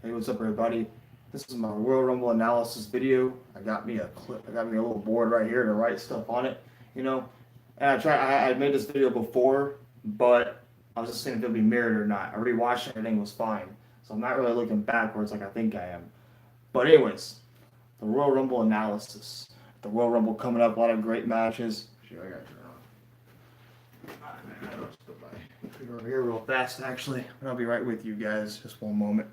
Hey, what's up, everybody? This is my Royal Rumble analysis video. I got me a little board right here to write stuff on it, you know. And I made this video before, but I was just seeing if it'll be mirrored or not. I rewatched it, everything was fine, so I'm not really looking backwards like I think I am. But anyways, the Royal Rumble analysis. The Royal Rumble coming up, a lot of great matches. Sure, I got to turn on. Let's go over here real fast, actually. And I'll be right with you guys. Just one moment.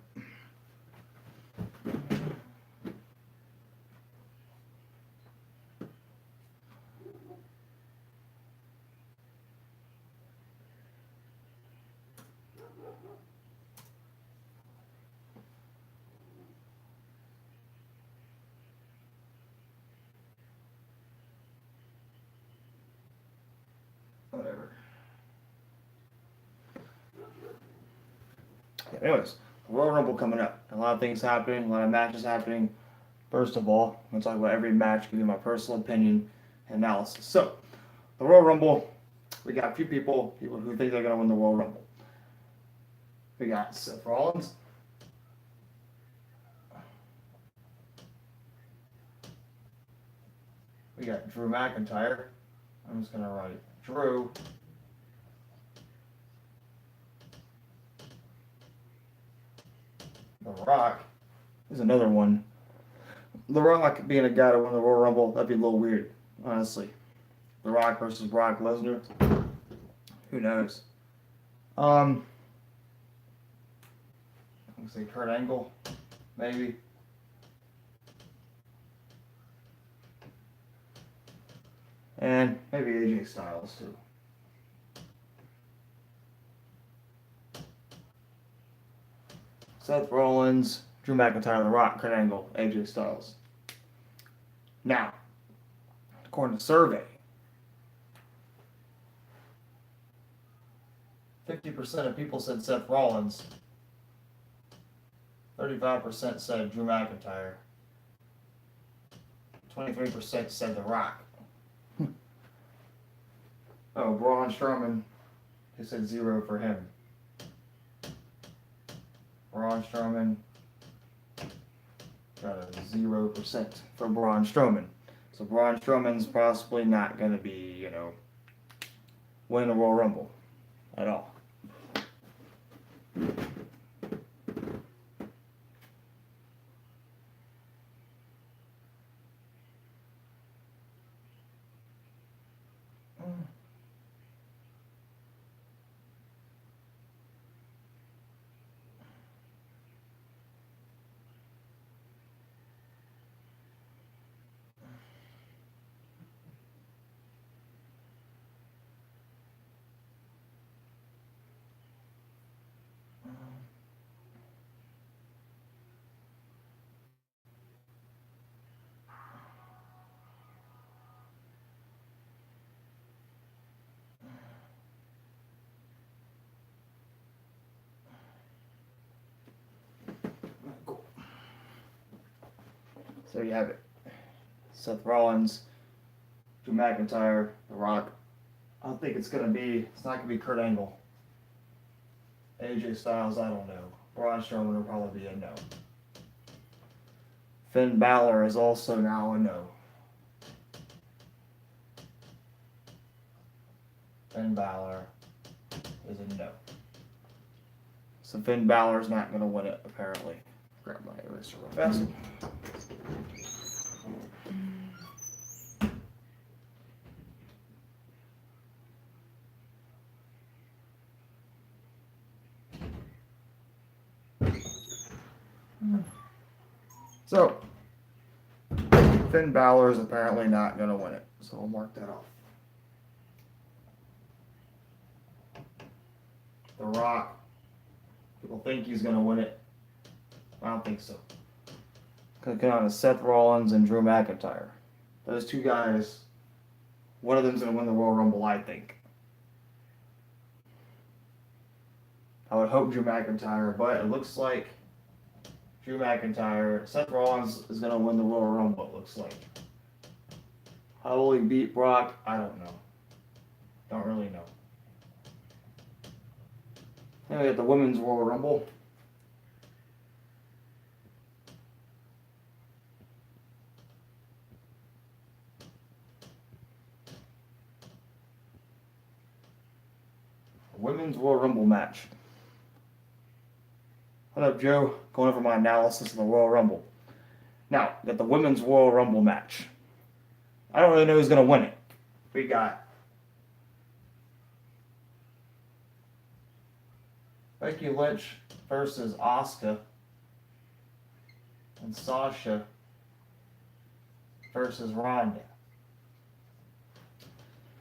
Whatever. Yeah, anyways, the Royal Rumble coming up. A lot of things happening, a lot of matches happening. First of all, I'm going to talk about every match, give you my personal opinion and analysis. So, the Royal Rumble, we got a few people who think they're going to win the Royal Rumble. We got Seth Rollins. We got Drew McIntyre. I'm just going to write Drew. The Rock is another one. The Rock being a guy to win the Royal Rumble, that'd be a little weird, honestly. The Rock versus Brock Lesnar. Who knows? I'm gonna say Kurt Angle, maybe. And maybe AJ Styles too. Seth Rollins, Drew McIntyre, The Rock, Kurt Angle, AJ Styles. Now, according to survey, 50% of people said Seth Rollins, 35% said Drew McIntyre, 23% said The Rock. Oh, Braun Strowman, they said 0 for him. Braun Strowman got a 0% for Braun Strowman. So Braun Strowman's possibly not going to be, win the Royal Rumble at all. Cool. So you have it. Seth Rollins, Drew McIntyre, The Rock. I don't think it's not going to be Kurt Angle. AJ Styles, I don't know. Braun Strowman will probably be a no. Finn Balor is also now a no. Finn Balor is a no. So Finn Balor's not going to win it, apparently. Grab my eraser real fast. So, Finn Balor is apparently not going to win it. So we'll mark that off. The Rock. People think he's going to win it. I don't think so. Going to come on to Seth Rollins and Drew McIntyre. Those two guys, one of them's going to win the Royal Rumble, I think. I would hope Drew McIntyre, but it looks like Drew McIntyre, Seth Rollins is going to win the Royal Rumble, it looks like. How will he beat Brock? I don't know. Don't really know. Then we got the Women's Royal Rumble. Women's Royal Rumble match. What up, Joe? Going over my analysis of the Royal Rumble. Now, got the Women's Royal Rumble match. I don't really know who's going to win it. We got Becky Lynch versus Asuka, and Sasha versus Ronda.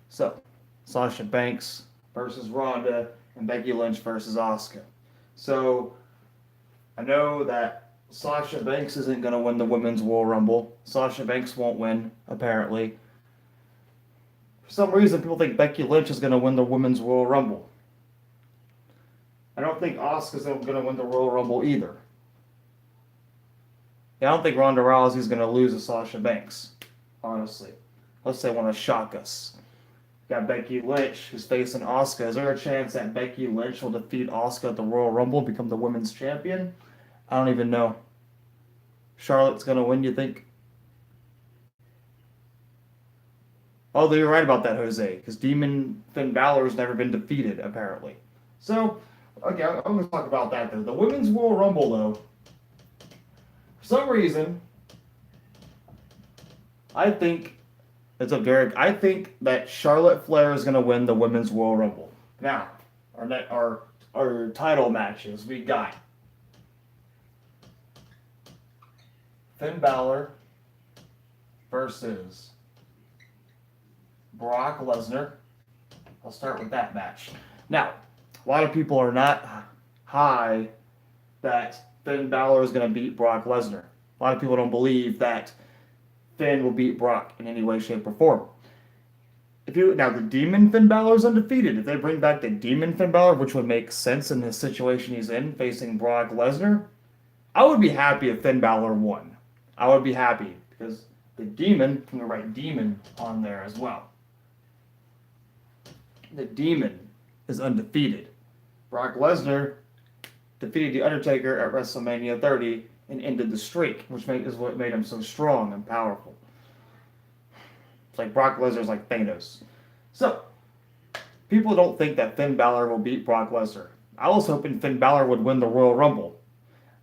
So, Sasha Banks versus Ronda, and Becky Lynch versus Asuka. So, I know that Sasha Banks isn't going to win the Women's Royal Rumble. Sasha Banks won't win, apparently. For some reason, people think Becky Lynch is going to win the Women's Royal Rumble. I don't think Asuka's going to win the Royal Rumble either. I don't think Ronda Rousey's going to lose to Sasha Banks, honestly. Unless they want to shock us. Got Becky Lynch, who's facing Asuka. Is there a chance that Becky Lynch will defeat Asuka at the Royal Rumble and become the women's champion? I don't even know. Charlotte's going to win, you think? Oh, you're right about that, Jose, because Demon Finn Balor has never been defeated, apparently. So, okay, I'm going to talk about that, though. The Women's Royal Rumble, though, for some reason, I think that Charlotte Flair is going to win the Women's Royal Rumble. Now, our title matches, we got Finn Balor versus Brock Lesnar. I'll start with that match. Now, a lot of people are not high that Finn Balor is going to beat Brock Lesnar. A lot of people don't believe that Finn will beat Brock in any way, shape, or form. Now, the Demon Finn Balor is undefeated. If they bring back the Demon Finn Balor, which would make sense in the situation he's in, facing Brock Lesnar, I would be happy if Finn Balor won. I would be happy because the Demon, I'm going to write Demon on there as well. The Demon is undefeated. Brock Lesnar defeated The Undertaker at WrestleMania 30 and ended the streak, which is what made him so strong and powerful. It's like Brock Lesnar's like Thanos. So, people don't think that Finn Balor will beat Brock Lesnar. I was hoping Finn Balor would win the Royal Rumble.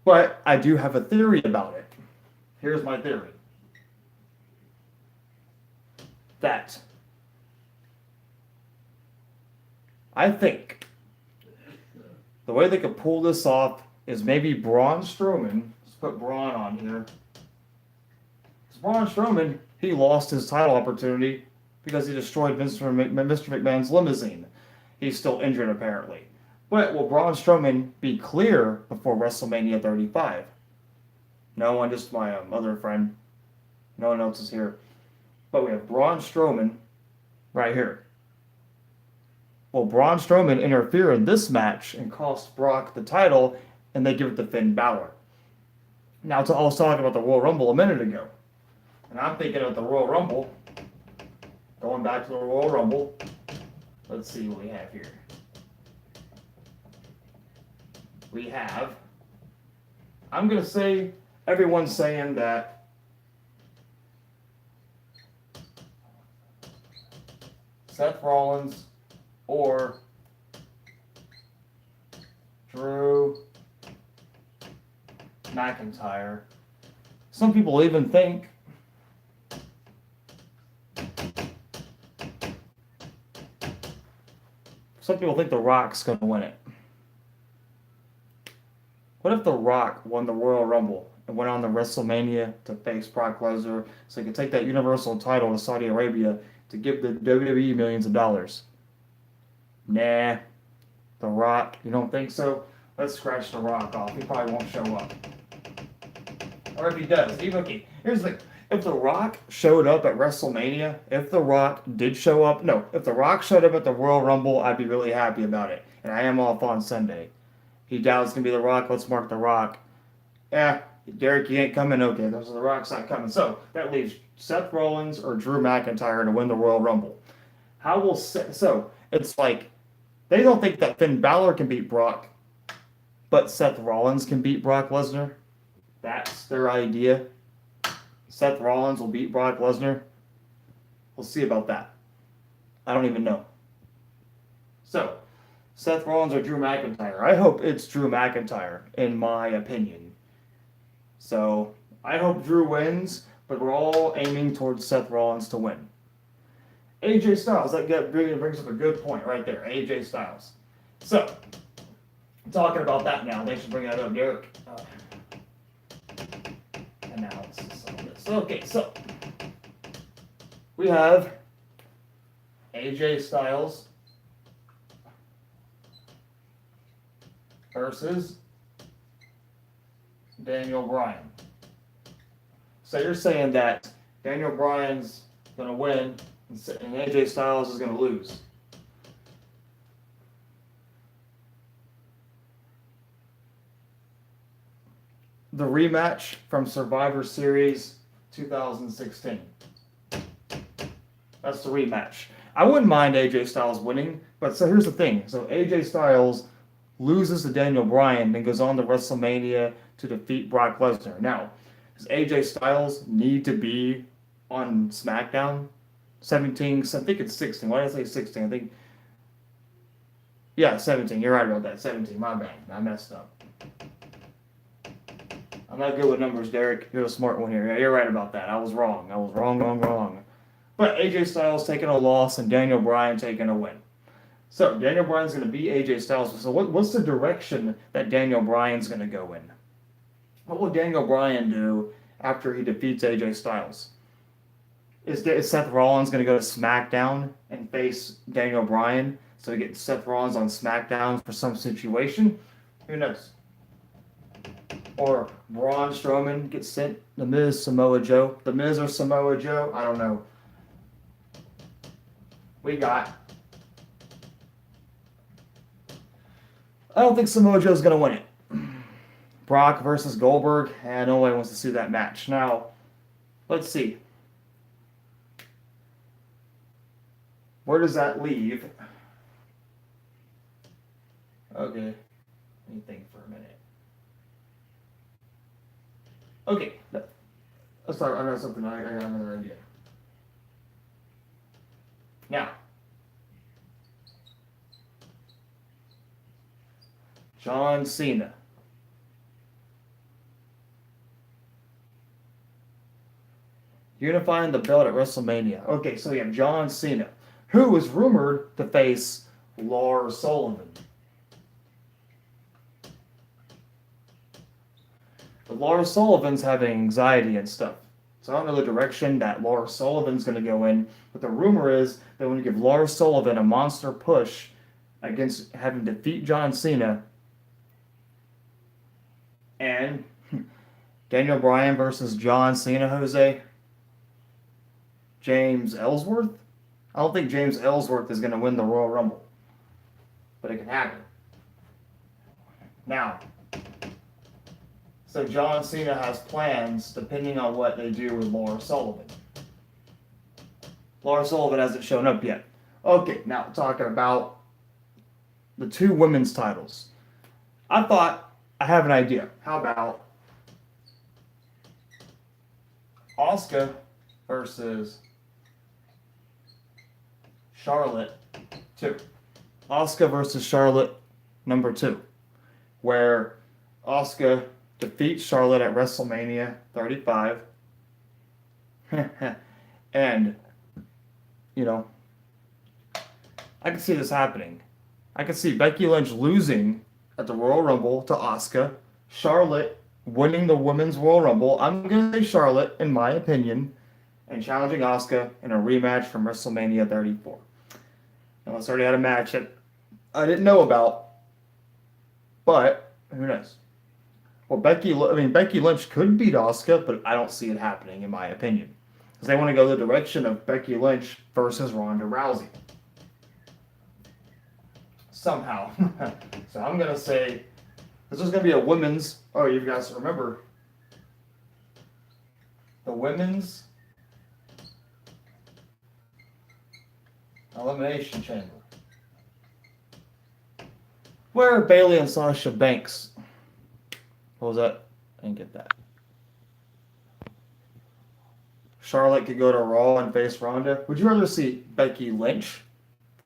But I do have a theory about it. Here's my theory. That I think the way they could pull this off is maybe Braun Strowman. Let's put Braun on here. Braun Strowman, he lost his title opportunity because he destroyed Mr. McMahon's limousine. He's still injured, apparently. But will Braun Strowman be clear before WrestleMania 35? No one, just my other friend. No one else is here. But we have Braun Strowman right here. Will Braun Strowman interfere in this match and cost Brock the title, and they give it to Finn Balor? Now, I was talking about the Royal Rumble a minute ago. And I'm thinking of the Royal Rumble. Going back to the Royal Rumble. Let's see what we have here. We have, I'm going to say, everyone's saying that Seth Rollins or Drew McIntyre. Some people even think The Rock's going to win it. What if The Rock won the Royal Rumble and went on to WrestleMania to face Brock Lesnar so he could take that Universal title to Saudi Arabia to give the WWE millions of dollars? Nah. The Rock, you don't think so? Let's scratch The Rock off. He probably won't show up. Or if he does, okay, here's the thing. If The Rock showed up at WrestleMania, if The Rock showed up at the Royal Rumble, I'd be really happy about it. And I am off on Sunday. He doubts it's going to be The Rock. Let's mark The Rock. Derek, you ain't coming. Okay, The Rock's not coming. So that leaves Seth Rollins or Drew McIntyre to win the Royal Rumble. So it's like they don't think that Finn Balor can beat Brock, but Seth Rollins can beat Brock Lesnar. That's their idea. Seth Rollins will beat Brock Lesnar. We'll see about that. I don't even know. So, Seth Rollins or Drew McIntyre? I hope it's Drew McIntyre, in my opinion. So I hope Drew wins, but we're all aiming towards Seth Rollins to win. AJ Styles, that brings up a good point right there. AJ Styles. So, talking about that now. Thanks for bringing that up, Derek. Analysis on this. Okay, so we have AJ Styles versus Daniel Bryan. So you're saying that Daniel Bryan's going to win and AJ Styles is going to lose. The rematch from Survivor Series 2016. That's the rematch. I wouldn't mind AJ Styles winning, but so here's the thing. So AJ Styles loses to Daniel Bryan and goes on to WrestleMania to defeat Brock Lesnar. Now, does AJ Styles need to be on SmackDown? 17, I think it's 16. Why did I say 16? I think, yeah, 17. You're right about that. 17. My bad. I messed up. I'm not good with numbers, Derek. You're the smart one here. Yeah, you're right about that. I was wrong. Wrong. But AJ Styles taking a loss and Daniel Bryan taking a win. So Daniel Bryan's going to beat AJ Styles. So what's the direction that Daniel Bryan's going to go in? What will Daniel Bryan do after he defeats AJ Styles? Is Seth Rollins going to go to SmackDown and face Daniel Bryan? So we get Seth Rollins on SmackDown for some situation? Who knows? Or Braun Strowman gets sent The Miz, Samoa Joe. The Miz or Samoa Joe? I don't know. I don't think Samoa Joe's going to win it. Brock versus Goldberg, and nobody wants to see that match. Now, let's see. Where does that leave? Okay. Let me think for a minute. Okay. Let's start. I got something. I got another idea. Now, John Cena. Unifying the belt at WrestleMania. Okay, so we have John Cena, who is rumored to face Lars Sullivan. But Lars Sullivan's having anxiety and stuff. So I don't know the direction that Lars Sullivan's going to go in. But the rumor is that when you give Lars Sullivan a monster push against having to defeat John Cena, and Daniel Bryan versus John Cena, Jose, James Ellsworth? I don't think James Ellsworth is going to win the Royal Rumble. But it can happen. Now, so John Cena has plans depending on what they do with Lars Sullivan. Lars Sullivan hasn't shown up yet. Okay, now talking about the two women's titles. I have an idea. How about Asuka versus Charlotte 2. Asuka versus Charlotte number 2. Where Asuka defeats Charlotte at WrestleMania 35. And, I can see this happening. I can see Becky Lynch losing at the Royal Rumble to Asuka. Charlotte winning the Women's Royal Rumble. I'm going to say Charlotte, in my opinion, and challenging Asuka in a rematch from WrestleMania 34. Unless I already had a match that I didn't know about. But, who knows? Well, Becky Lynch could beat Asuka, but I don't see it happening, in my opinion. Because they want to go the direction of Becky Lynch versus Ronda Rousey. Somehow. So I'm going to say, this is going to be a women's, you guys remember, the women's Elimination Chamber. Where Bayley and Sasha Banks. What was that? I didn't get that. Charlotte could go to Raw and face Ronda. Would you rather see Becky Lynch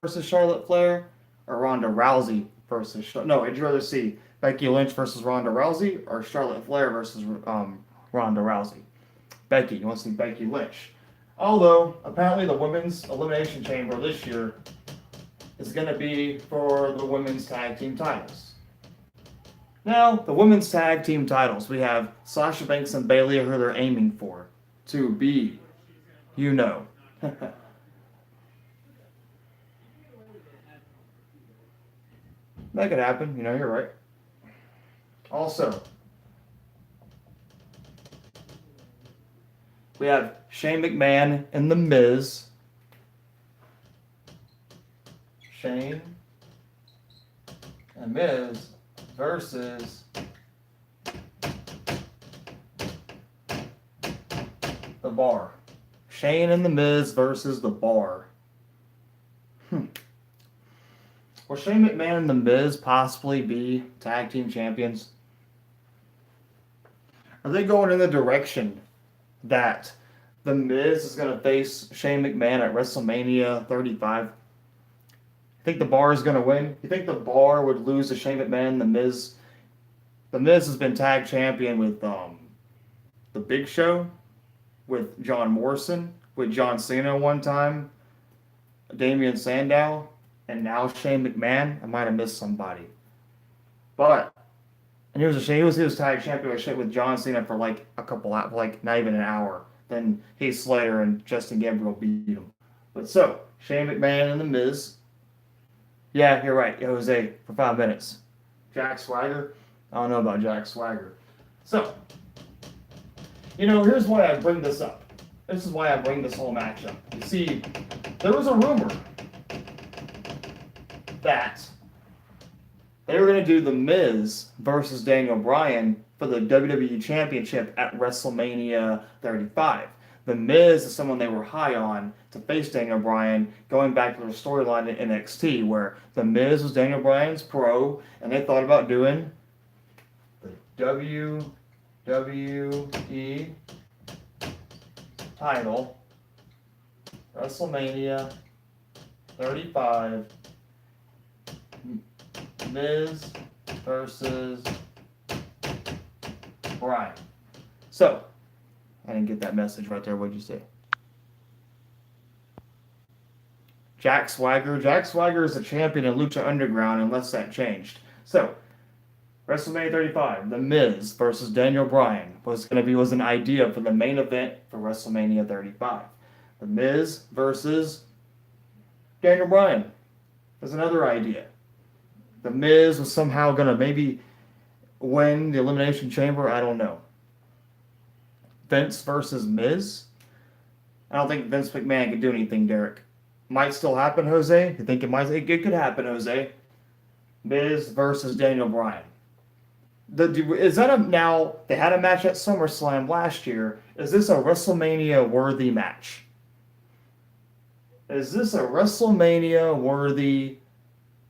versus Charlotte Flair? or Ronda Rousey versus no? Would you rather see Becky Lynch versus Ronda Rousey or Charlotte Flair versus Ronda Rousey? Becky, you want to see Becky Lynch? Although apparently the women's elimination chamber this year is going to be for the women's tag team titles. Now, the women's tag team titles, we have Sasha Banks and Bayley, who they're aiming for to be, you know. That could happen, you know, you're right. Also, we have Shane McMahon and The Miz. Shane and Miz versus The Bar. Shane and The Miz versus The Bar. Will Shane McMahon and The Miz possibly be tag team champions? Are they going in the direction that The Miz is going to face Shane McMahon at WrestleMania 35? You think The Bar is going to win? You think The Bar would lose to Shane McMahon? The Miz has been tag champion with The Big Show, with John Morrison, with John Cena one time, Damian Sandow, and now Shane McMahon. I might have missed somebody. But, and he was tag champion with John Cena for like a couple hours, like not even an hour. Then Heath Slater and Justin Gabriel beat him. But so, Shane McMahon and The Miz. Yeah, you're right, Jose, for 5 minutes. Jack Swagger? I don't know about Jack Swagger. So, you know, here's why I bring this up. This is why I bring this whole match up. You see, there was a rumor that they were going to do The Miz versus Daniel Bryan for the WWE Championship at WrestleMania 35. The Miz is someone they were high on to face Daniel Bryan, going back to their storyline in NXT, where The Miz was Daniel Bryan's pro, and they thought about doing the WWE title, WrestleMania 35, Miz versus Bryan. So, I didn't get that message right there. What'd you say? Jack Swagger. Jack Swagger is a champion in Lucha Underground unless that changed. So, WrestleMania 35, The Miz versus Daniel Bryan was an idea for the main event for WrestleMania 35. The Miz versus Daniel Bryan was another idea. The Miz was somehow going to maybe win the Elimination Chamber. I don't know. Vince versus Miz? I don't think Vince McMahon could do anything, Derek. Might still happen, Jose? You think it might? It could happen, Jose. Miz versus Daniel Bryan. Now, they had a match at SummerSlam last year. Is this a WrestleMania-worthy match? Is this a WrestleMania-worthy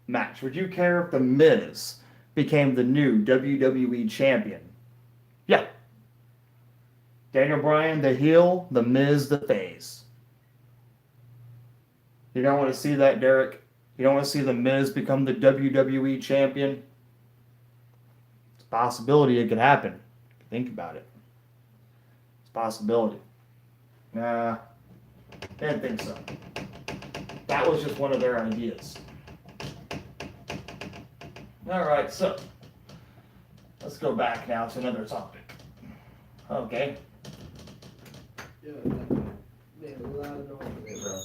match? Would you care if The Miz became the new WWE champion? Yeah. Daniel Bryan, the heel. The Miz, the face. You don't want to see that, Derek? You don't want to see The Miz become the WWE champion? It's a possibility it could happen. Think about it. It's a possibility. Nah, didn't think so. That was just one of their ideas. Alright, so let's go back now to another topic. Okay. Yeah, man, a lot of noise in there, bro.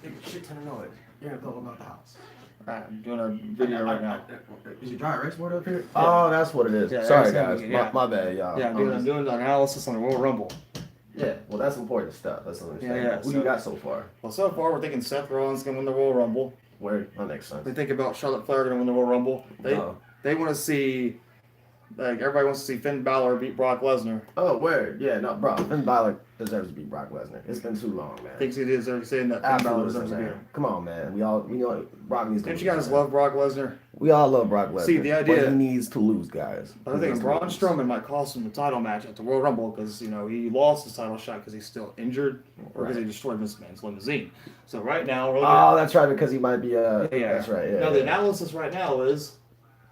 Big shit ton of noise. Yeah, talking about the house. Alright, I'm doing a video right now. Is your dry erase board up here? Yeah. Oh, that's what it is. Yeah, Sorry, that's- guys. yeah. My bad, y'all. Yeah, I'm doing the analysis on the Royal Rumble. Yeah, well, that's important stuff. That's what I'm saying. Yeah, Who so- you got so far? Well, so far we're thinking Seth Rollins gonna win the Royal Rumble. Where? That makes sense. They think about Charlotte Flair gonna win the Royal Rumble. They want to see Like everybody wants to see Finn Balor beat Brock Lesnar. Oh, word. Yeah, no, bro. Finn Balor deserves to beat Brock Lesnar. It's been too long, man. Thinks he deserves saying that Finn Balor deserves to beat him. Come on, man. We know Brock needs to Don't lose. you guys man. love Brock Lesnar? We all love Brock Lesnar. See, the idea- but he needs to lose, guys. I think Braun Strowman might cost him the title match at the Royal Rumble because he lost his title shot because he's still injured or because he destroyed Vince McMahon's limousine. So right now, we're looking Oh, that's right, because he might be yeah. That's right. Yeah. Now yeah. the analysis right now is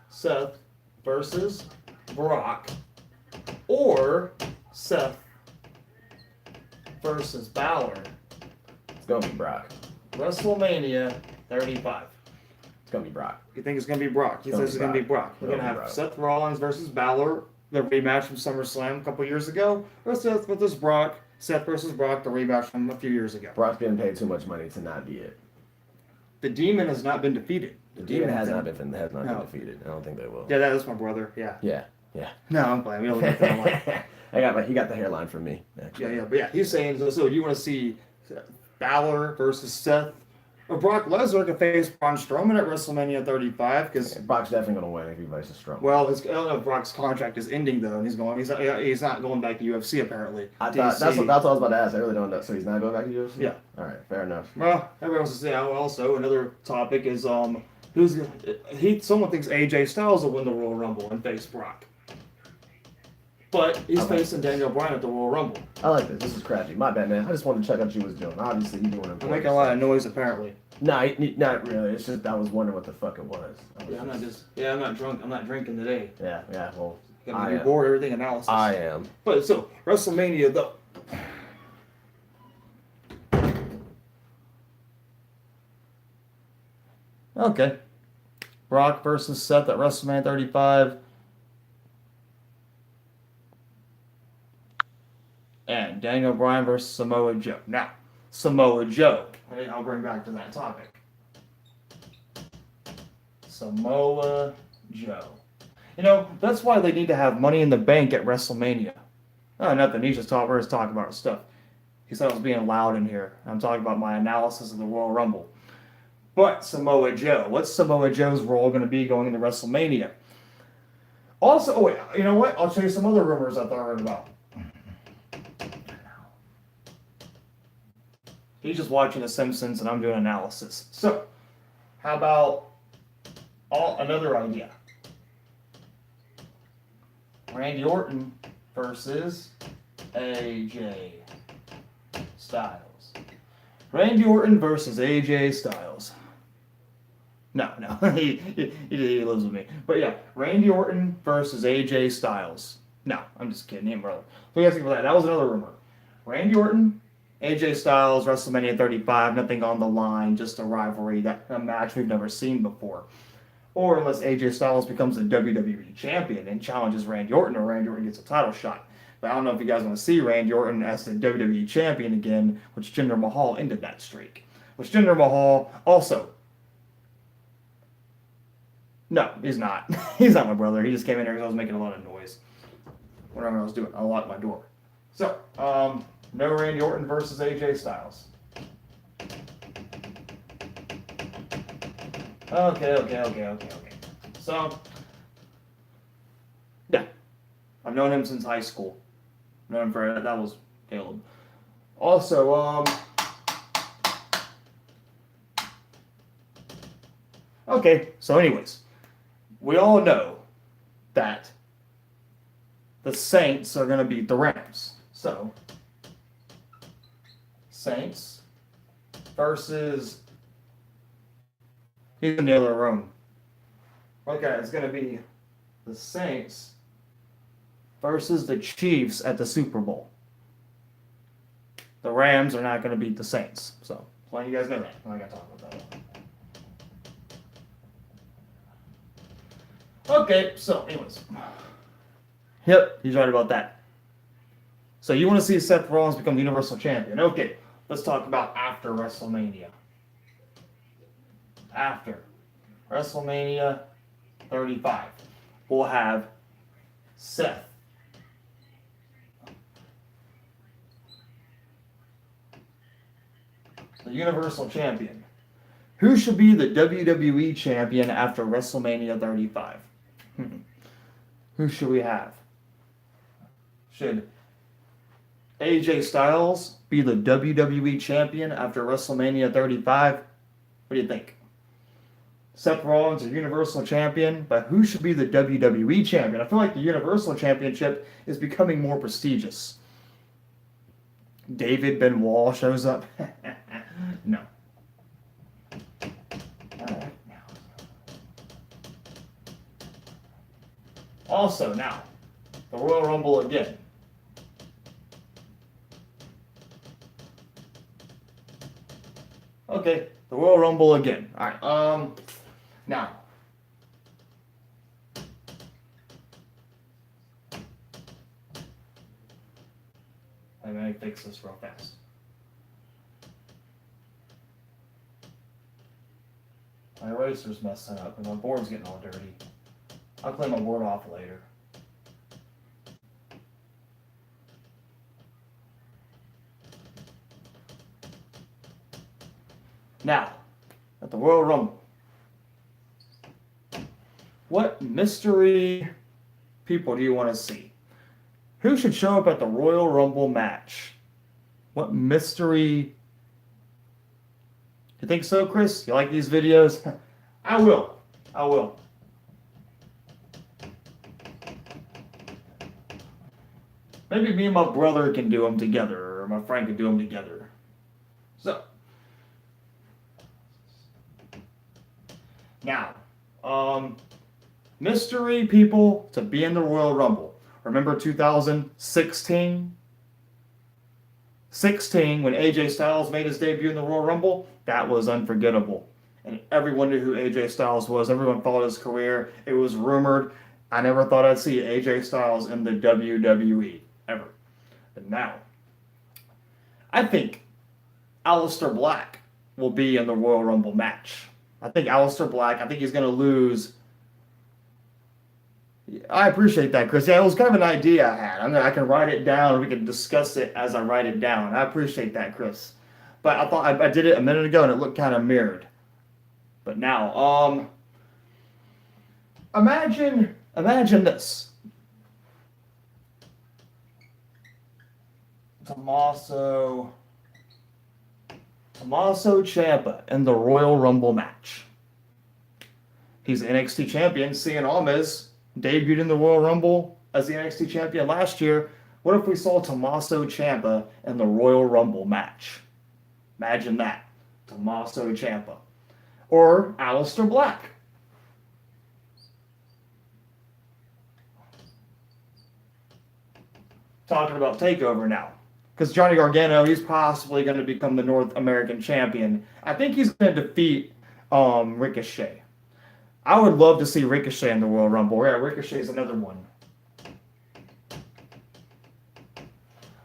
Seth versus Brock, or Seth versus Balor. It's gonna be Brock. WrestleMania 35. It's gonna be Brock. You think it's going to be Brock? He says it's going to be Brock. We're going to have Brock. Seth Rollins versus Balor, the rematch from SummerSlam a couple years ago, or Seth versus Brock, Seth versus Brock, the rematch from a few years ago. Brock's getting paid too much money to not be it. The Demon has not been defeated. The Demon has not been defeated. I don't think they will. Yeah, that's my brother. Yeah. Yeah. No, I'm playing. We don't look that alike. He got the hairline from me. Actually. Yeah. But yeah, he's saying, so you want to see Balor versus Seth? Or Brock Lesnar to face Braun Strowman at WrestleMania 35 because Brock's definitely gonna win if he faces Strowman. well, I don't know if Brock's contract is ending though, and he's not going back to UFC apparently. I thought that's what I was about to ask. I really don't know. So he's not going back to UFC? Yeah. All right, fair enough. Well, everyone wants to say also another topic is someone thinks AJ Styles will win the Royal Rumble and face Brock. But he's facing Daniel Bryan at the Royal Rumble. I like this. This is crafty. My bad, man. I just wanted to check out what you was doing. Obviously, you doing it. I'm making a lot of noise apparently. No, not really. It's just I was wondering what the fuck it was. I'm not drunk. I'm not drinking today. Yeah. Well, Got to board everything analysis. I am. But so WrestleMania though. Okay. Brock versus Seth at WrestleMania 35. And Daniel Bryan versus Samoa Joe. Now, Samoa Joe. I'll bring back to that topic. Samoa Joe. That's why they need to have Money in the Bank at WrestleMania. Oh, nothing. We're just talking about stuff. He said I was being loud in here. I'm talking about my analysis of the Royal Rumble. But Samoa Joe. What's Samoa Joe's role going to be going into WrestleMania? Also, wait, you know what? I'll show you some other rumors I heard about. He's just watching The Simpsons and I'm doing analysis. So, how about another idea? Randy Orton versus AJ Styles. Randy Orton versus AJ Styles. No, he lives with me. But yeah, Randy Orton versus AJ Styles. No, I'm just kidding. He ain't brother. So you guys think about that. That was another rumor. Randy Orton, AJ Styles, WrestleMania 35, nothing on the line, just a rivalry, a match we've never seen before. Or unless AJ Styles becomes a WWE champion and challenges Randy Orton, or Randy Orton gets a title shot. But I don't know if you guys want to see Randy Orton as the WWE champion again, which Jinder Mahal ended that streak. Which Jinder Mahal also... No, he's not. He's not my brother. He just came in here because I was making a lot of noise. Whatever I was doing, I locked my door. So, no Randy Orton versus AJ Styles. Okay. So, yeah. I've known him since high school. Known him for that was Caleb. Also, okay, so anyways, we all know that the Saints are going to beat the Rams. So, Saints versus... He's in the other room. Okay, it's going to be the Saints versus the Chiefs at the Super Bowl. The Rams are not going to beat the Saints. So, let you guys know that. I got to talk about that. Okay, so anyways. Yep, he's right about that. So you want to see Seth Rollins become the Universal Champion. Okay, let's talk about after WrestleMania. After WrestleMania 35, we'll have Seth. The Universal Champion. Who should be the WWE Champion after WrestleMania 35? Who should we have? Should AJ Styles be the WWE champion after WrestleMania 35? What do you think? Seth Rollins, a Universal Champion, but who should be the WWE Champion? I feel like the Universal Championship is becoming more prestigious. David Benoit shows up. No. Alright, now. Also, now, the Royal Rumble again. Okay, the Royal Rumble again. Alright, now. Let me fix this real fast. My eraser's messing up and my board's getting all dirty. I'll clean my board off later. Now, at the Royal Rumble, what mystery people do you want to see? Who should show up at the Royal Rumble match? What mystery? You think so, Chris? You like these videos? I will. I will. Maybe me and my brother can do them together, or my friend can do them together. So, now, mystery people to be in the Royal Rumble. Remember 2016? 16, when AJ Styles made his debut in the Royal Rumble? That was unforgettable. And everyone knew who AJ Styles was. Everyone followed his career. It was rumored. I never thought I'd see AJ Styles in the WWE, ever. But now, I think Aleister Black will be in the Royal Rumble match. I think Aleister Black, I think he's going to lose. I appreciate that, Chris. Yeah, it was kind of an idea I had. I can write it down. We can discuss it as I write it down. I appreciate that, Chris. But I thought I did it a minute ago and it looked kind of mirrored. But now, imagine this. Tommaso Ciampa in the Royal Rumble match. He's the NXT champion. Cien Almas debuted in the Royal Rumble as the NXT champion last year. What if we saw Tommaso Ciampa in the Royal Rumble match? Imagine that. Tommaso Ciampa. Or Aleister Black. Talking about TakeOver now. Because Johnny Gargano, he's possibly going to become the North American champion. I think he's going to defeat Ricochet. I would love to see Ricochet in the Royal Rumble. Yeah, Ricochet's another one.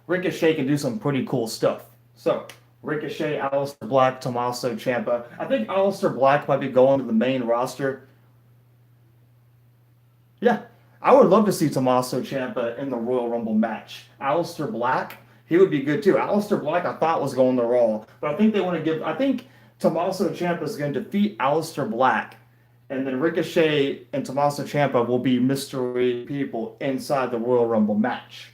Ricochet can do some pretty cool stuff. So, Ricochet, Aleister Black, Tommaso Ciampa. I think Aleister Black might be going to the main roster. Yeah, I would love to see Tommaso Ciampa in the Royal Rumble match. Aleister Black, he would be good too. Aleister Black, I thought was going to Raw, but I think they want to give. I think Tommaso Ciampa is going to defeat Aleister Black, and then Ricochet and Tommaso Ciampa will be mystery people inside the Royal Rumble match.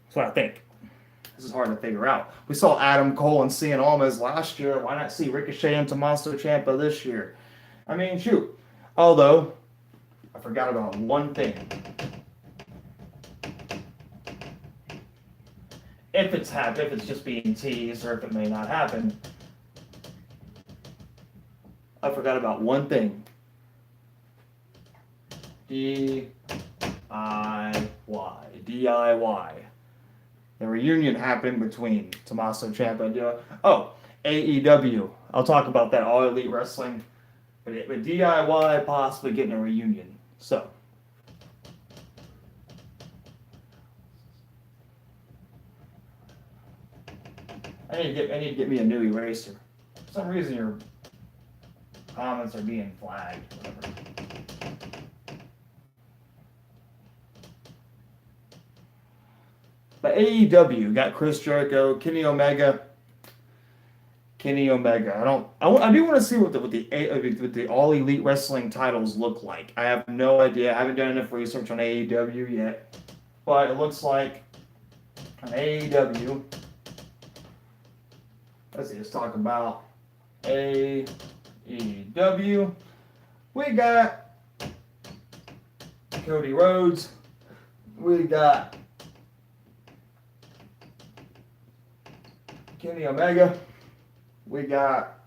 That's what I think. This is hard to figure out. We saw Adam Cole and Cien Almas last year. Why not see Ricochet and Tommaso Ciampa this year? I mean, shoot. Although, I forgot about one thing. If it's just being teased, or if it may not happen, I forgot about one thing. DIY. The reunion happened between Tommaso Ciampa and AEW. I'll talk about that, All Elite Wrestling. But DIY possibly getting a reunion. So. I need to get me a new eraser. For some reason your comments are being flagged. Whatever. But AEW got Chris Jericho, Kenny Omega. Kenny Omega. I do want to see what the All Elite Wrestling titles look like. I have no idea. I haven't done enough research on AEW yet, but it looks like on AEW. Let's see. Let's talk about AEW. We got Cody Rhodes. We got Kenny Omega. We got,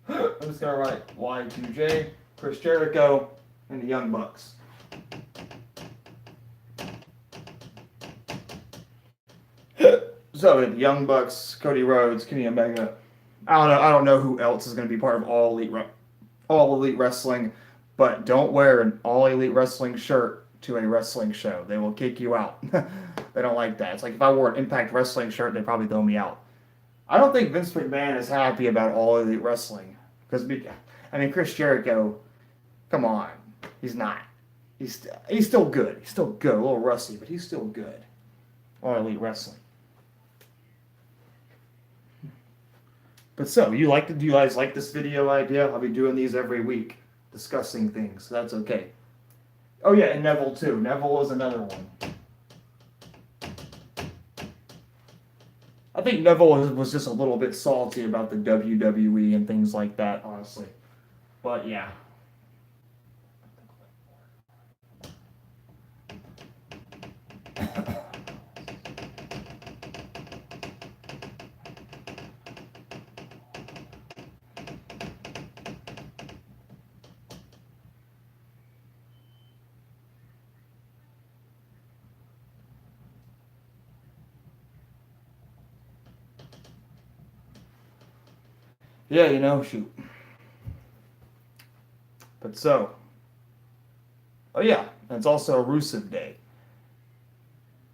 I'm just going to write Y2J, Chris Jericho, and the Young Bucks. So the Young Bucks, Cody Rhodes, Kenny Omega. I don't know who else is going to be part of All Elite Wrestling, but don't wear an All Elite Wrestling shirt to a wrestling show. They will kick you out. They don't like that. It's like if I wore an Impact Wrestling shirt, they'd probably throw me out. I don't think Vince McMahon is happy about All Elite Wrestling. Chris Jericho, come on. He's not. He's still good. He's still good. A little rusty, but he's still good. All Elite Wrestling. But so, do you guys like this video idea? I'll be doing these every week, discussing things. So that's okay. Oh yeah, and Neville too. Neville is another one. I think Neville was just a little bit salty about the WWE and things like that, honestly. But yeah. Yeah, shoot. But so. Oh yeah, and it's also Rusev Day.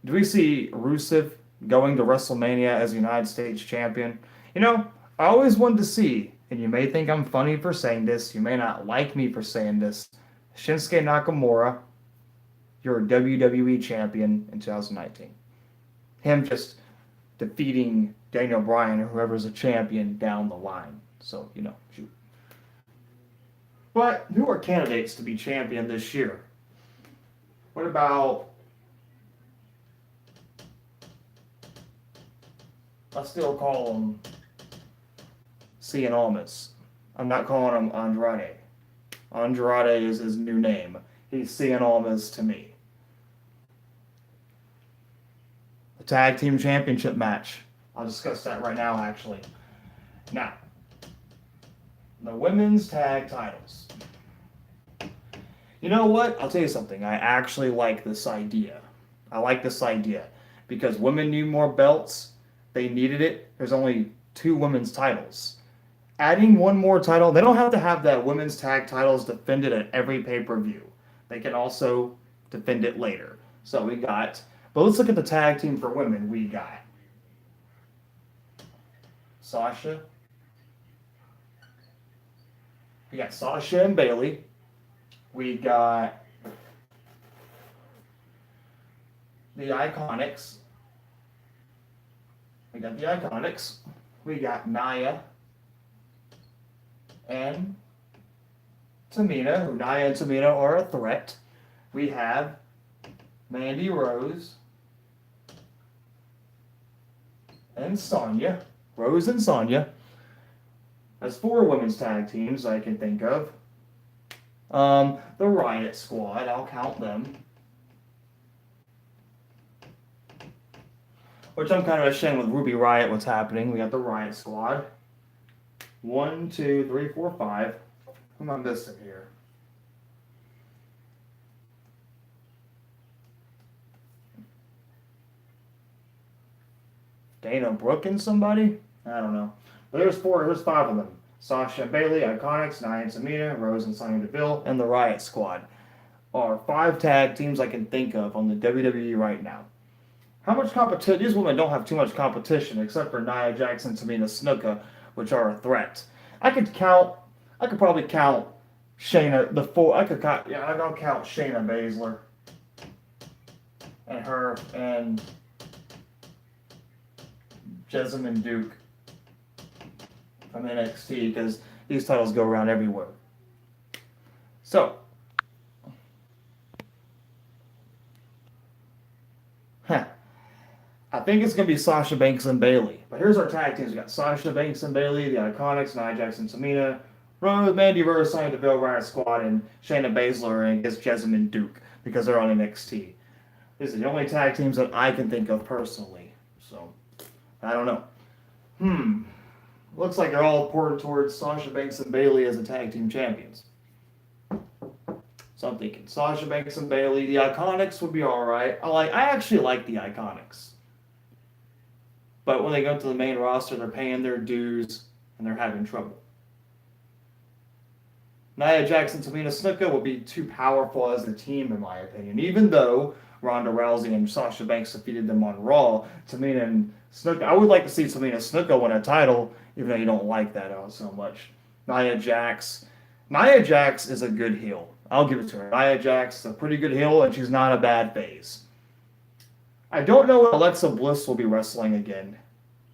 Do we see Rusev going to WrestleMania as United States champion? I always wanted to see, and you may think I'm funny for saying this, you may not like me for saying this, Shinsuke Nakamura, your WWE champion in 2019. Him just defeating Daniel Bryan or whoever's a champion down the line. So, shoot. But who are candidates to be champion this year? What about... I still call him Cien Almas. I'm not calling him Andrade. Andrade is his new name. He's Cien Almas to me. The Tag Team Championship match. I'll discuss that right now, actually. Now, the women's tag titles. You know what? I'll tell you something. I actually like this idea. I like this idea because women need more belts. They needed it. There's only 2 women's titles. Adding one more title, they don't have to have that women's tag titles defended at every pay-per-view. They can also defend it later. So but let's look at the tag team for women. We got Sasha. We got Sasha and Bayley. We got the Iconics. We got Nia and Tamina. Nia and Tamina are a threat. We have Mandy Rose and Sonya. Rose and Sonya. That's 4 women's tag teams I can think of. The Riot Squad, I'll count them. Which I'm kind of ashamed with Ruby Riot what's happening. We got the Riot Squad. 1, 2, 3, 4, 5. Who am I missing here? Dana Brooke and somebody? I don't know. But there's 5 of them. Sasha and Bayley, Iconics, Nia and Tamina, Rose and Sonya Deville, and the Riot Squad are 5 tag teams I can think of on the WWE right now. How much competition? These women don't have too much competition except for Nia Jax and Tamina Snuka, which are a threat. I could probably count Shayna, I'll count Shayna Baszler and her and Jessamine Duke from NXT because these titles go around everywhere. So, I think it's going to be Sasha Banks and Bayley. But here's our tag teams. We got Sasha Banks and Bayley, the Iconics, Nia Jax and Tamina, Rose, Mandy Rose, Sonya Deville, Riot Squad, and Shayna Baszler and Jessamine Duke because they're on NXT. These are the only tag teams that I can think of personally. So, I don't know. Looks like they're all poured towards Sasha Banks and Bayley as the tag team champions. So I'm thinking Sasha Banks and Bayley. The Iconics would be alright. I actually like the Iconics. But when they go to the main roster, they're paying their dues and they're having trouble. Nia Jax and Tamina Snuka will be too powerful as a team, in my opinion. Even though Ronda Rousey and Sasha Banks defeated them on Raw, Tamina and Snuka, I would like to see Tamina Snuka win a title, even though you don't like that so much. Nia Jax is a good heel. I'll give it to her. Nia Jax is a pretty good heel, and she's not a bad face. I don't know when Alexa Bliss will be wrestling again.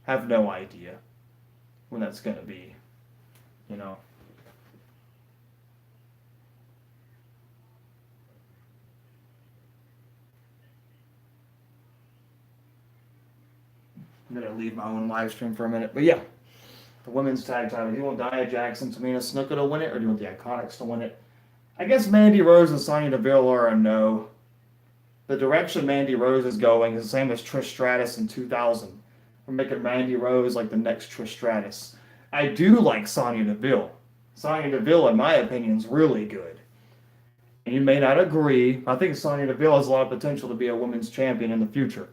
Have no idea when that's going to be. You know. I'm going to leave my own live stream for a minute. But yeah, the women's tag title. Do you want Nia Jax and Tamina Snuka to win it, or do you want the Iconics to win it? I guess Mandy Rose and Sonya Deville are a no. The direction Mandy Rose is going is the same as Trish Stratus in 2000. We're making Mandy Rose like the next Trish Stratus. I do like Sonya Deville. Sonya Deville, in my opinion, is really good. And you may not agree. I think Sonya Deville has a lot of potential to be a women's champion in the future.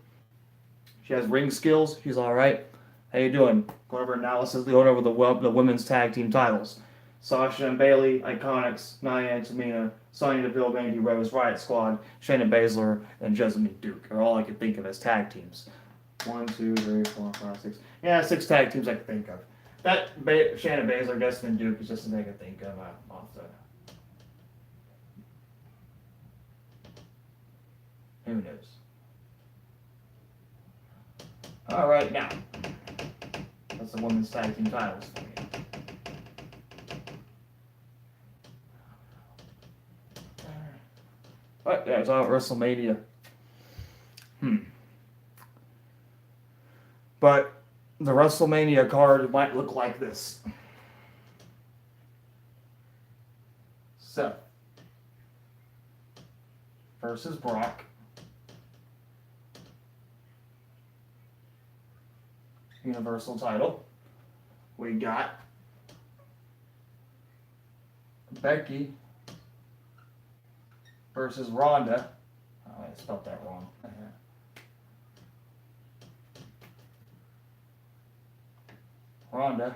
She has ring skills. She's all right. How you doing? Going over analysis. Going over the women's tag team titles. Sasha and Bayley, Iconics, Nia and Tamina, Sonya Deville, Mandy Rose, Riot Squad, Shayna Baszler, and Jessamine Duke are all I can think of as tag teams. 1, 2, 3, 4, 5, 6. Yeah, 6 tag teams I can think of. That Shayna Baszler, Jessamine Duke is just something I can think of off the. Who knows? All right, now that's the women's tag team titles for me. But yeah, it's all WrestleMania. But the WrestleMania card might look like this. Seth versus Brock. Universal title. We got Becky versus Ronda. Oh, I spelled that wrong. Ronda.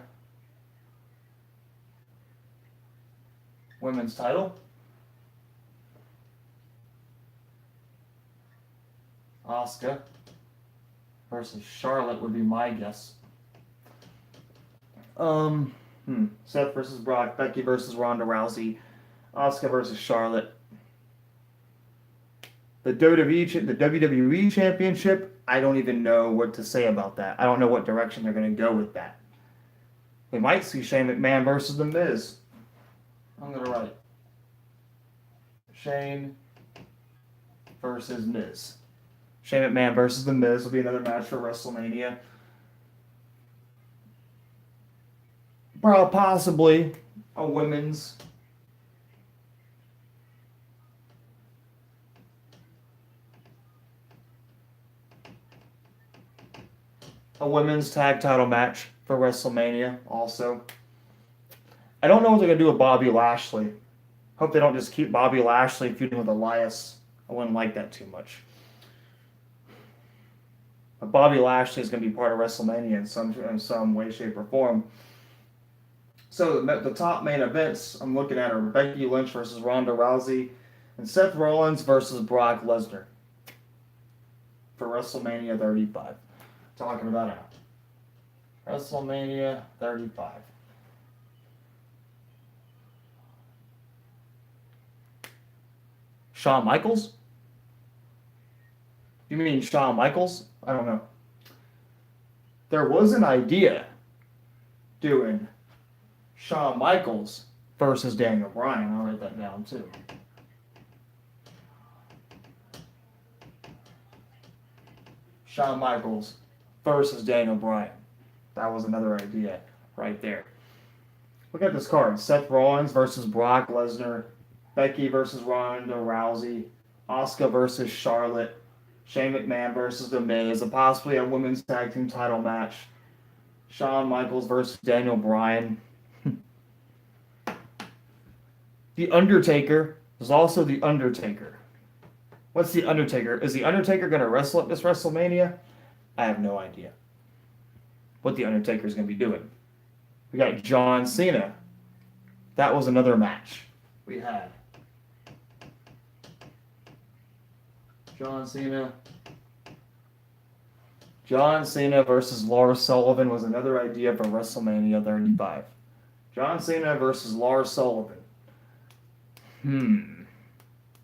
Women's title. Asuka versus Charlotte would be my guess. Seth versus Brock. Becky versus Ronda Rousey. Asuka versus Charlotte. The WWE Championship, I don't even know what to say about that. I don't know what direction they're going to go with that. We might see Shane McMahon versus The Miz. I'm going to write Shane versus Miz. Shane McMahon versus The Miz will be another match for WrestleMania. Possibly a women's tag title match for WrestleMania also. I don't know what they're going to do with Bobby Lashley. Hope they don't just keep Bobby Lashley feuding with Elias. I wouldn't like that too much. But Bobby Lashley is going to be part of WrestleMania in some way, shape, or form. So the top main events I'm looking at are Becky Lynch versus Ronda Rousey and Seth Rollins versus Brock Lesnar for WrestleMania 35. Talking about it. WrestleMania 35. Shawn Michaels? You mean Shawn Michaels? I don't know. There was an idea doing Shawn Michaels versus Daniel Bryan. I'll write that down too. Shawn Michaels versus Daniel Bryan. That was another idea right there. Look at this card. Seth Rollins versus Brock Lesnar. Becky versus Ronda Rousey. Asuka versus Charlotte. Shane McMahon versus The Miz. And possibly a women's tag team title match. Shawn Michaels versus Daniel Bryan. The Undertaker is also The Undertaker. What's The Undertaker? Is The Undertaker going to wrestle at this WrestleMania? I have no idea what The Undertaker is going to be doing. We got John Cena. That was another match we had. John Cena. John Cena versus Lars Sullivan was another idea for WrestleMania 35. John Cena versus Lars Sullivan.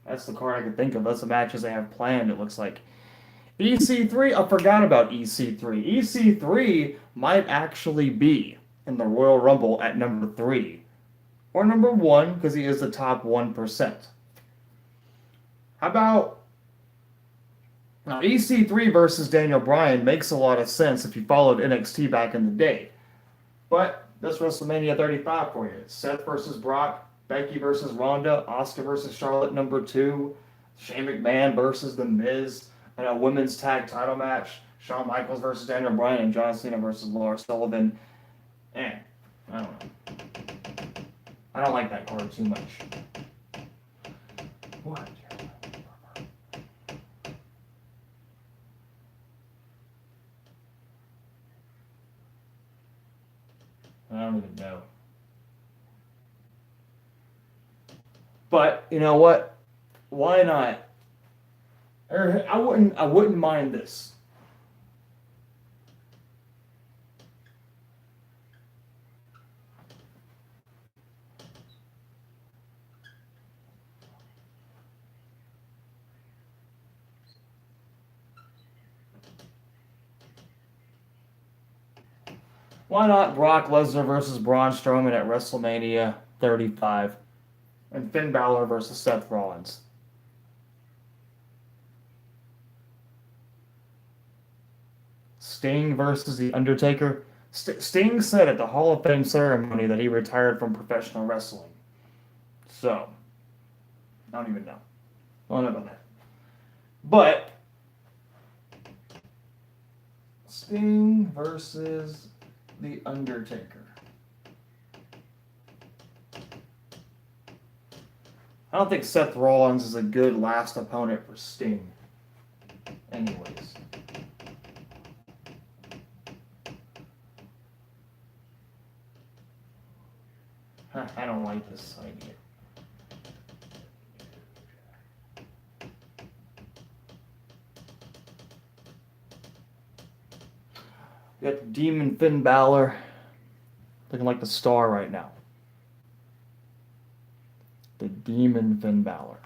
That's the card I could think of. That's the matches they have planned, it looks like. EC3, I forgot about EC3. EC3 might actually be in the Royal Rumble at number 3. Or number 1, because he is the top 1%. How about... Now, EC3 versus Daniel Bryan makes a lot of sense if you followed NXT back in the day. But that's WrestleMania 35 for you. Seth versus Brock, Becky versus Ronda, Asuka versus Charlotte, number 2. Shane McMahon versus The Miz, and a women's tag title match. Shawn Michaels versus Daniel Bryan, and John Cena versus Lars Sullivan. I don't know. I don't like that card too much. What? I don't even know. But you know what? Why not? I wouldn't mind this. Why not Brock Lesnar versus Braun Strowman at WrestleMania 35? And Finn Balor versus Seth Rollins. Sting versus The Undertaker. Sting said at the Hall of Fame ceremony that he retired from professional wrestling. So, I don't even know. I don't know about that. But, Sting versus The Undertaker. I don't think Seth Rollins is a good last opponent for Sting. Anyways. I don't like this idea. We got Demon Finn Balor looking like the star right now. The Demon Finn Balor.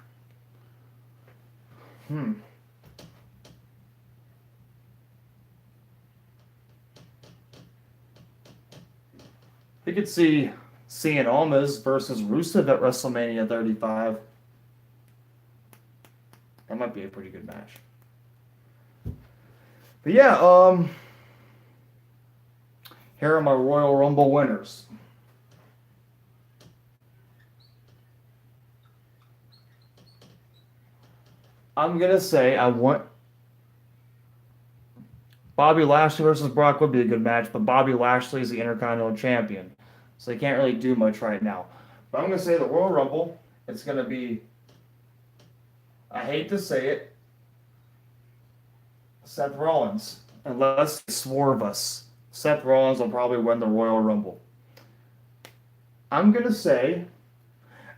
We could see Cien Almas versus Rusev at WrestleMania 35. That might be a pretty good match. But yeah, here are my Royal Rumble winners. I'm going to say I want Bobby Lashley versus Brock would be a good match, but Bobby Lashley is the Intercontinental Champion, so they can't really do much right now. But I'm going to say the Royal Rumble, it's going to be, I hate to say it, Seth Rollins. Unless they swerve us, Seth Rollins will probably win the Royal Rumble. I'm going to say,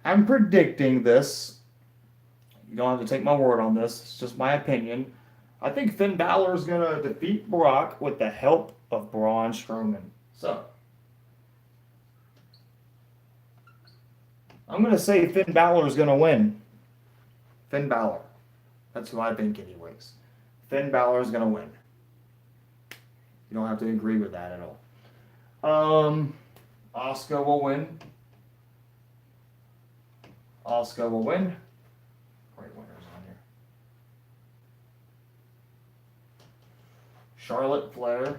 I'm predicting this. You don't have to take my word on this. It's just my opinion. I think Finn Balor is going to defeat Brock with the help of Braun Strowman. So, I'm going to say Finn Balor is going to win. Finn Balor. That's who I think anyways. Finn Balor is going to win. You don't have to agree with that at all. Asuka will win. Asuka will win. Great winners on here. Charlotte Flair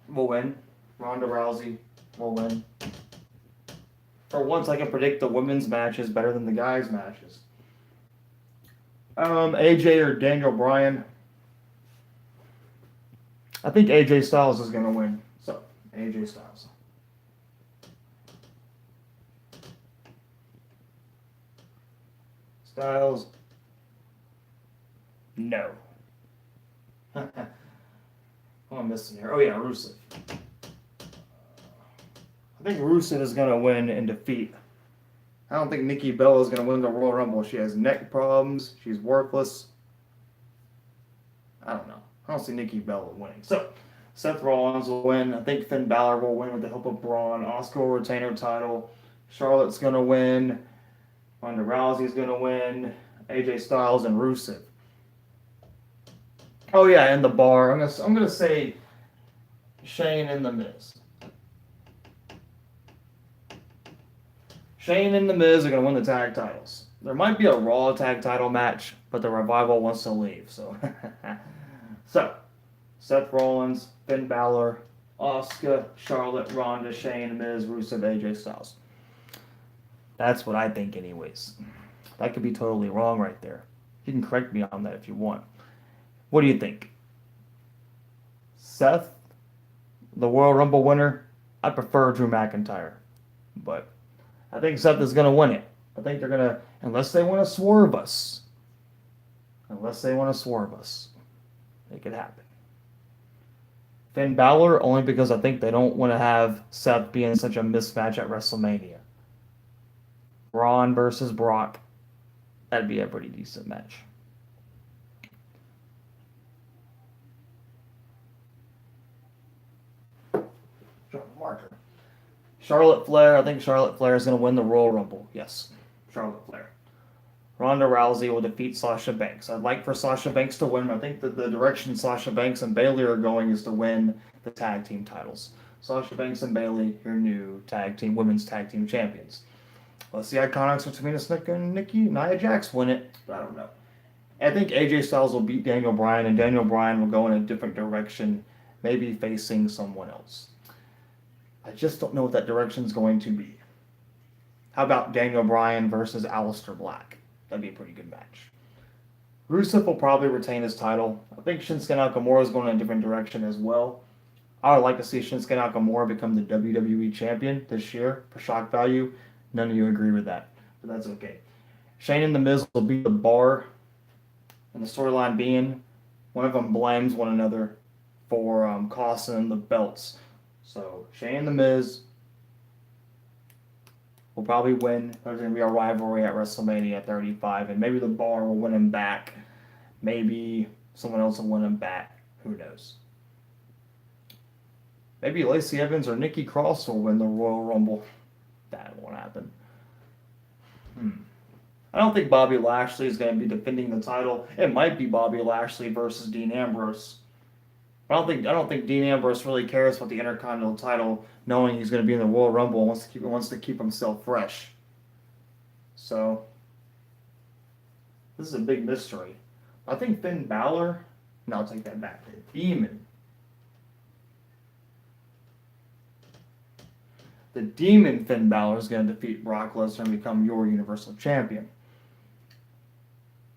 will win. Ronda Rousey will win. For once, I can predict the women's matches better than the guys' matches. AJ or Daniel Bryan. I think AJ Styles is going to win. So, AJ Styles. Styles. No. What am I missing here? Oh, yeah, Rusev. I think Rusev is going to win and defeat. I don't think Nikki Bella is going to win the Royal Rumble. She has neck problems. She's worthless. I don't know. I don't see Nikki Bella winning. So, Seth Rollins will win. I think Finn Balor will win with the help of Braun. Asuka will retain her title. Charlotte's going to win. Ronda Rousey's going to win. AJ Styles and Rusev. Oh, yeah, and the bar. I'm gonna say Shane and The Miz. Shane and The Miz are going to win the tag titles. There might be a Raw tag title match, but the Revival wants to leave. So, Seth Rollins, Finn Balor, Asuka, Charlotte, Ronda, Shane, Miz, Rusev, AJ Styles. That's what I think anyways. That could be totally wrong right there. You can correct me on that if you want. What do you think? Seth, the Royal Rumble winner? I prefer Drew McIntyre. But I think Seth is going to win it. I think they're going to, unless they want to swerve us. It could happen. Finn Balor, only because I think they don't want to have Seth be in such a mismatch at WrestleMania. Braun versus Brock. That'd be a pretty decent match. Marker. Charlotte Flair. I think Charlotte Flair is going to win the Royal Rumble. Yes, Charlotte Flair. Ronda Rousey will defeat Sasha Banks. I'd like for Sasha Banks to win. I think that the direction Sasha Banks and Bayley are going is to win the tag team titles. Sasha Banks and Bayley, your new women's tag team champions. Let's see Iconics between Snick and Nia Jax win it. I don't know. I think AJ Styles will beat Daniel Bryan, and Daniel Bryan will go in a different direction, maybe facing someone else. I just don't know what that direction is going to be. How about Daniel Bryan versus Aleister Black? That'd be a pretty good match. Rusev will probably retain his title. I think Shinsuke Nakamura is going in a different direction as well. I would like to see Shinsuke Nakamura become the WWE champion this year for shock value. None of you agree with that, but that's okay. Shane and The Miz will beat the Bar, and the storyline being one of them blames one another for costing them the belts. So Shane and The Miz will probably win. There's going to be a rivalry at WrestleMania 35, and maybe the Bar will win him back. Maybe someone else will win him back. Who knows? Maybe Lacey Evans or Nikki Cross will win the Royal Rumble. That won't happen. I don't think Bobby Lashley is going to be defending the title. It might be Bobby Lashley versus Dean Ambrose. I don't think Dean Ambrose really cares about the Intercontinental title, knowing he's going to be in the Royal Rumble and wants to keep himself fresh. So this is a big mystery. I think Finn Balor. No, I'll take that back. The Demon Finn Balor is going to defeat Brock Lesnar and become your Universal Champion.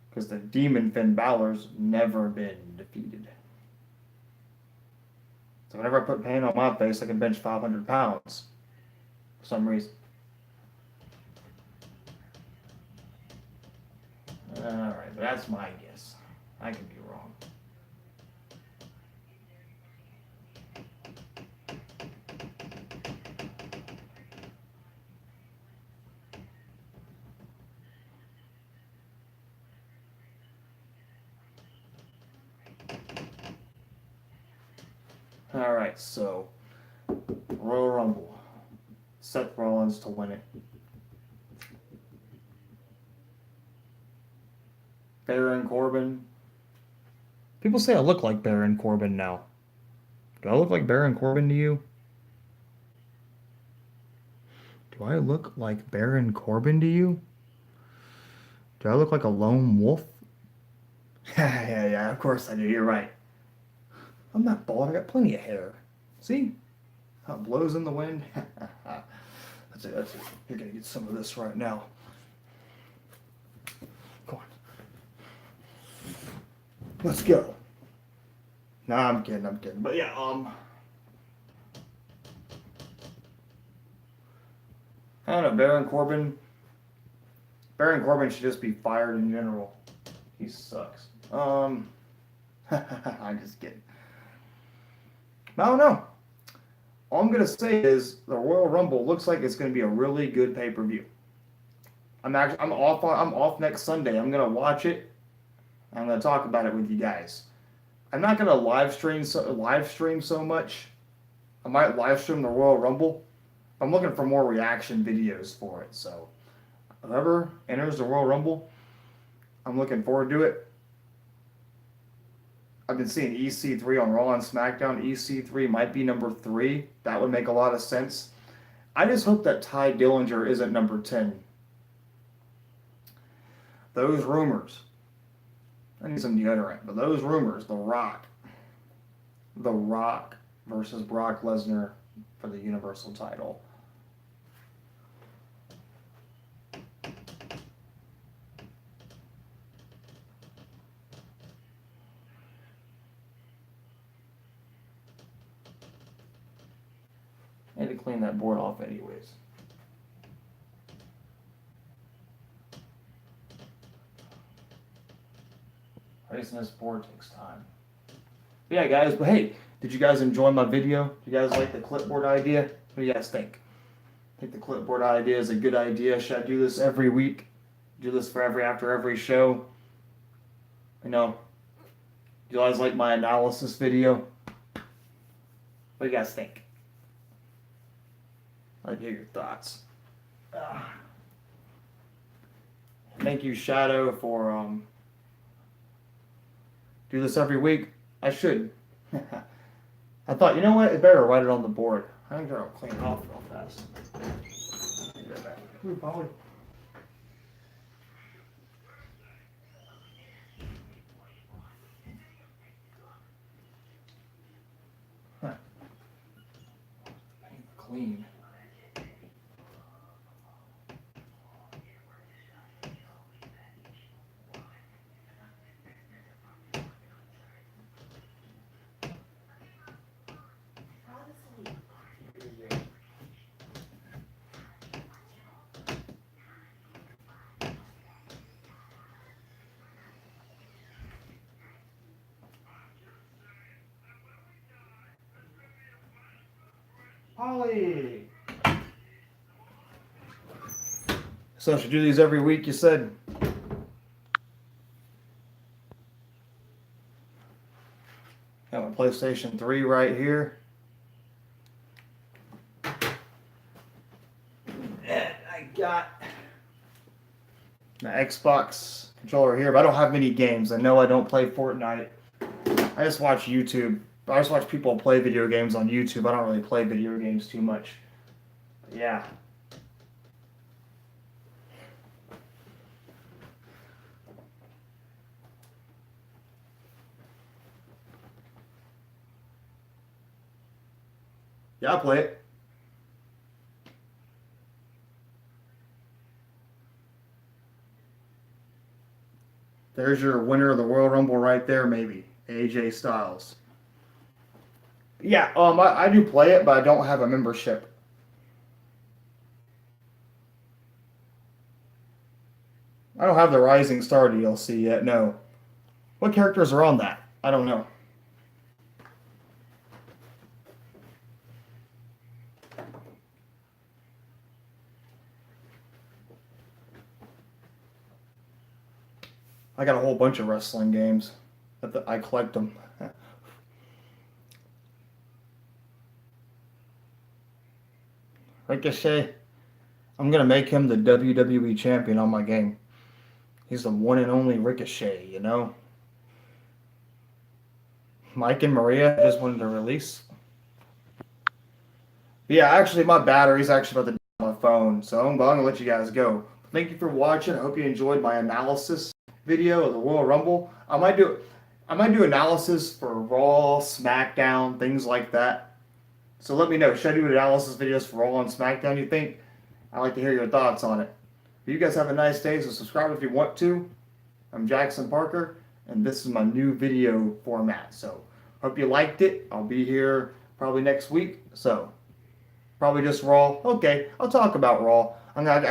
Because the Demon Finn Balor's never been defeated. So whenever I put pain on my face, I can bench 500 pounds. For some reason. Alright, but that's my guess. I could be wrong. Alright, so Royal Rumble. Seth Rollins to win it. Baron Corbin. People say I look like Baron Corbin now. Do I look like Baron Corbin to you? Do I look like Baron Corbin to you? Do I look like a lone wolf? Yeah, of course I do. You're right. I'm not bald. I got plenty of hair. See? How it blows in the wind? That's it. You're going to get some of this right now. Come on. Let's go. Nah, I'm kidding. But yeah, I don't know, Baron Corbin. Baron Corbin should just be fired in general. He sucks. I'm just kidding. I don't know. All I'm gonna say is the Royal Rumble looks like it's gonna be a really good pay-per-view. I'm off next Sunday. I'm gonna watch it. I'm gonna talk about it with you guys. I'm not gonna live stream so much. I might live stream the Royal Rumble. I'm looking for more reaction videos for it. So whoever enters the Royal Rumble, I'm looking forward to it. I've been seeing EC3 on Raw and SmackDown. EC3 might be number 3. That would make a lot of sense. I just hope that Ty Dillinger isn't number 10. Those rumors. I need some deodorant. But those rumors, The Rock versus Brock Lesnar for the Universal title. I need to clean that board off anyways. Erasing this board takes time. But yeah, guys, but hey, did you guys enjoy my video? Do you guys like the clipboard idea? What do you guys think? I think the clipboard idea is a good idea. Should I do this every week? Do this for after every show? You know, do you guys like my analysis video? What do you guys think? I'd hear your thoughts. Thank you, Shadow, for do this every week. I should. I thought, you know what? It's better to write it on the board. I think I'll clean it off real fast. Be right back. Ooh, Polly. Huh. Clean. Polly! So I should do these every week, you said? Got my PlayStation 3 right here. And I got my Xbox controller here, but I don't have many games. I know I don't play Fortnite. I just watch YouTube. I just watch people play video games on YouTube. I don't really play video games too much. But yeah. Yeah, I play it. There's your winner of the Royal Rumble right there, maybe. AJ Styles. Yeah, I do play it, but I don't have a membership. I don't have the Rising Star DLC yet, no. What characters are on that? I don't know. I got a whole bunch of wrestling games. I collect them. Ricochet, I'm going to make him the WWE champion on my game. He's the one and only Ricochet, you know? Mike and Maria just wanted to release. Yeah, actually, my battery's actually about to die on my phone, so I'm going to let you guys go. Thank you for watching. I hope you enjoyed my analysis video of the Royal Rumble. I might do analysis for Raw, SmackDown, things like that. So let me know. Should I do analysis videos for Raw and SmackDown? You think? I'd like to hear your thoughts on it. You guys have a nice day. So subscribe if you want to. I'm Jackson Parker, and this is my new video format. So hope you liked it. I'll be here probably next week. So probably just Raw. Okay, I'll talk about Raw. I got